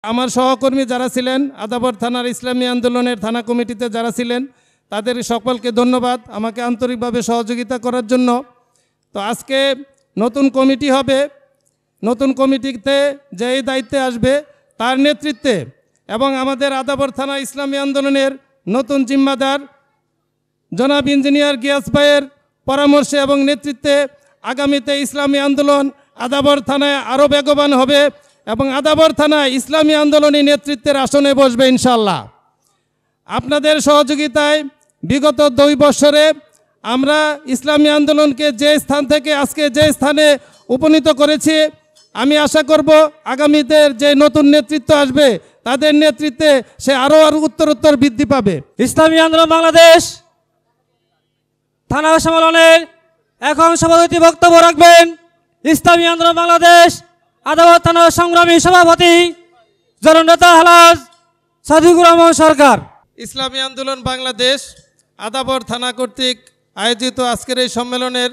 আমার সহকর্মী যারা ছিলেন আদাবর থানার ইসলামী আন্দোলনের থানা কমিটিতে যারা ছিলেন তাদের সকলকে ধন্যবাদ আমাকে আন্তরিকভাবে সহযোগিতা করার জন্য। তো আজকে নতুন কমিটি হবে, নতুন কমিটিতে যেই দায়িত্বে আসবে তার নেতৃত্বে এবং আমাদের আদাবর থানা ইসলামী আন্দোলনের নতুন জিম্মাদার জনাব ইঞ্জিনিয়ার গিয়াস ভাইয়ের পরামর্শে এবং নেতৃত্বে আগামীতে ইসলামী আন্দোলন আদাবর থানায় আরও বেগবান হবে এবং আদাবর থানায় ইসলামী আন্দোলনী নেতৃত্বের আসনে বসবে ইনশাল্লাহ। আপনাদের সহযোগিতায় বিগত 2 বছরে আমরা ইসলামী আন্দোলনকে যে স্থান থেকে আজকে যে স্থানে উপনীত করেছি, আমি আশা করব আগামীতে যে নতুন নেতৃত্ব আসবে তাদের নেতৃত্বে সে আরও উত্তরোত্তর বৃদ্ধি পাবে। ইসলামী আন্দোলন বাংলাদেশ থানা সম্মেলনের এখন সভাপতি বক্তব্য রাখবেন ইসলামী আন্দোলন বাংলাদেশ আদাবর থানার সংগ্রামী সভাপতি জননেতা হালাজ সাদিকুর রহমান সরকার। ইসলামী আন্দোলন বাংলাদেশ আদাবর থানা কর্তৃক আয়োজিত আজকের এই সম্মেলনের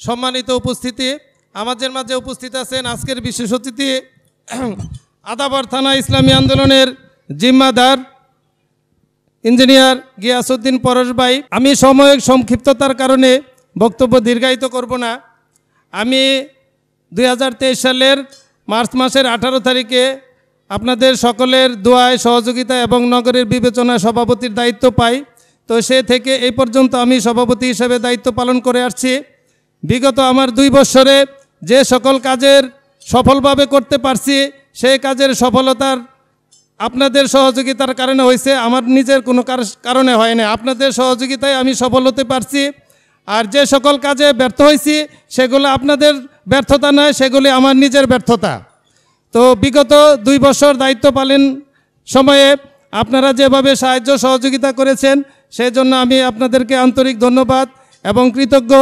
সম্মানিত উপস্থিতি, আমাদের মাঝে উপস্থিত আছেন আজকের বিশেষ অতিথি আদাবর থানা ইসলামী আন্দোলনের জিম্মাদার ইঞ্জিনিয়ার গিয়াসউদ্দিন পরশ ভাই। আমি সাময়িক সংক্ষিপ্ততার কারণে বক্তব্য দীর্ঘায়িত করব না। আমি 2023 সালের মার্চ মাসের 18 তারিখে আপনাদের সকলের দোয়ায় সহযোগিতা এবং নগরের বিবেচনায় সভাপতির দায়িত্ব পাই। তো সে থেকে এই পর্যন্ত আমি সভাপতি হিসেবে দায়িত্ব পালন করে আসছি। বিগত আমার 2 বছরে যে সকল কাজের সফলভাবে করতে পারছি সেই কাজের সফলতার আপনাদের সহযোগিতার কারণে হয়েছে, আমার নিজের কোনো কারণে হয় না। আপনাদের সহযোগিতায় আমি সফল হতে পারছি। আর যে সকল কাজে ব্যর্থ হয়েছি সেগুলো আপনাদের ব্যর্থতা নয়, সেগুলি আমার নিজের ব্যর্থতা। তো বিগত 2 বছর দায়িত্ব পালন সময়ে আপনারা যেভাবে সাহায্য সহযোগিতা করেছেন সেই জন্য আমি আপনাদেরকে আন্তরিক ধন্যবাদ এবং কৃতজ্ঞ।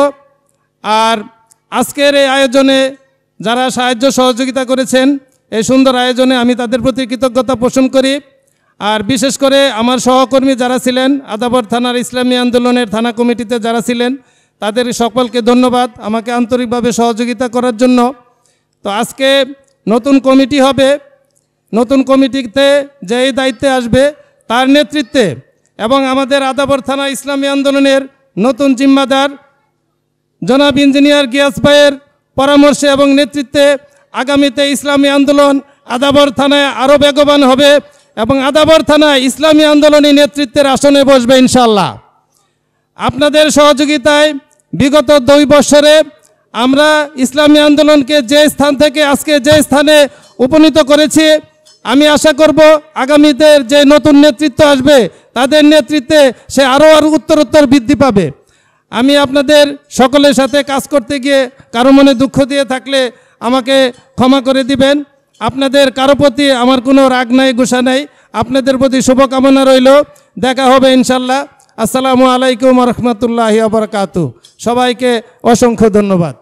আর আজকের এই আয়োজনে যারা সাহায্য সহযোগিতা করেছেন এই সুন্দর আয়োজনে আমি তাদের প্রতি কৃতজ্ঞতা পোষণ করি। আর বিশেষ করে আমার সহকর্মী যারা ছিলেন আদাবর থানার ইসলামী আন্দোলনের থানা কমিটিতে যারা ছিলেন তাদের সকলকে ধন্যবাদ আমাকে আন্তরিকভাবে সহযোগিতা করার জন্য। তো আজকে নতুন কমিটি হবে, নতুন কমিটিতে যেই দায়িত্বে আসবে তার নেতৃত্বে এবং আমাদের আদাবর থানা ইসলামী আন্দোলনের নতুন জিম্মাদার জনাব ইঞ্জিনিয়ার গিয়াস ভাইয়ের পরামর্শে এবং নেতৃত্বে আগামীতে ইসলামী আন্দোলন আদাবর থানায় আরও বেগবান হবে এবং আদাবর থানায় ইসলামী আন্দোলনী নেতৃত্বের আসনে বসবে ইনশাল্লাহ। আপনাদের সহযোগিতায় বিগত 2 বছরে আমরা ইসলামী আন্দোলনকে যে স্থান থেকে আজকে যে স্থানে উপনীত করেছি, আমি আশা করব আগামীতে যে নতুন নেতৃত্ব আসবে তাদের নেতৃত্বে সে আরও উত্তরোত্তর বৃদ্ধি পাবে। আমি আপনাদের সকলের সাথে কাজ করতে গিয়ে কারো মনে দুঃখ দিয়ে থাকলে আমাকে ক্ষমা করে দিবেন। আপনাদের কারো প্রতি আমার কোনো রাগ নাই, গুসা নাই। আপনাদের প্রতি শুভকামনা রইল। দেখা হবে ইনশাল্লাহ। আসসালামু আলাইকুম ওয়া রাহমাতুল্লাহি ওয়া বারাকাতুহু। সবাইকে অসংখ্য ধন্যবাদ।